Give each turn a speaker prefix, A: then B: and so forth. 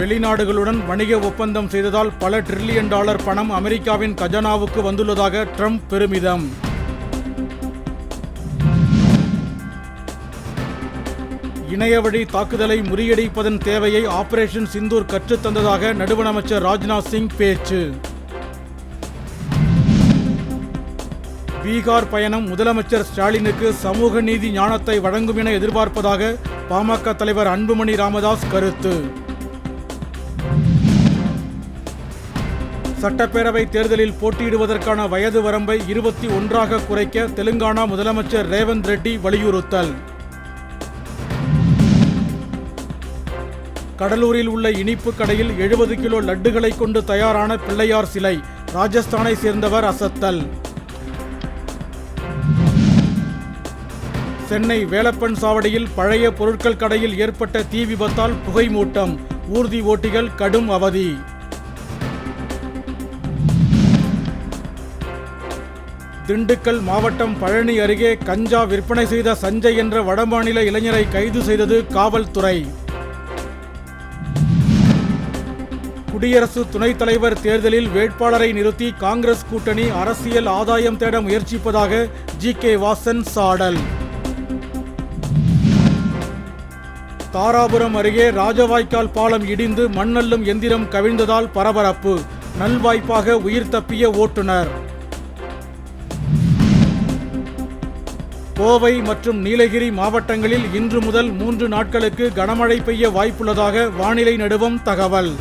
A: வெளிநாடுகளுடன் வணிக ஒப்பந்தம் செய்ததால் பல டிரில்லியன் டாலர் பணம் அமெரிக்காவின் கஜானாவுக்கு வந்துள்ளதாக ட்ரம்ப் பெருமிதம். இணையவழி தாக்குதலை முறியடிப்பதன் தேவையை ஆபரேஷன் சிந்தூர் கற்றுத்தந்ததாக நடுவண் அமைச்சர் ராஜ்நாத் சிங் பேச்சு. பீகார் பயணம் முதலமைச்சர் ஸ்டாலினுக்கு சமூக நீதி ஞானத்தை வழங்கும் என எதிர்பார்ப்பதாக பாமக தலைவர் அன்புமணி ராமதாஸ் கருத்து. சட்டப்பேரவை தேர்தலில் போட்டியிடுவதற்கான வயது வரம்பை 21ஆக குறைக்க தெலுங்கானா முதலமைச்சர் ரேவந்த் ரெட்டி வலியுறுத்தல். கடலூரில் உள்ள இனிப்பு கடையில் 70 கிலோ லட்டுகளை கொண்டு தயாரான பிள்ளையார் சிலை ராஜஸ்தானை சேர்ந்தவர் அசத்தல். சென்னை வேலப்பன் சாவடியில் பழைய பொருட்கள் கடையில் ஏற்பட்ட தீ விபத்தால் புகை மூட்டம், ஊர்தி ஓட்டிகள் கடும் அவதி. திண்டுக்கல் மாவட்டம் பழனி அருகே கஞ்சா விற்பனை செய்த சஞ்சய் என்ற வடமாநில இளைஞரை கைது செய்தது காவல்துறை. குடியரசு துணைத் தலைவர் தேர்தலில் வேட்பாளரை நிறுத்தி காங்கிரஸ் கூட்டணி அரசியல் ஆதாயம் தேட முயற்சிப்பதாக ஜி.கே. வாசன் சாடல். தாராபுரம் அருகே ராஜவாய்க்கால் பாலம் இடிந்து மண்ணள்ளும் எந்திரம் கவிழ்ந்ததால் பரபரப்பு, நல்வாய்ப்பாக உயிர் தப்பிய ஓட்டுநர். கோவை மற்றும் நீலகிரி மாவட்டங்களில் இன்று முதல் 3 நாட்களுக்கு கனமழை பெய்ய வாய்ப்புள்ளதாக வானிலை நடுவம் தகவல்.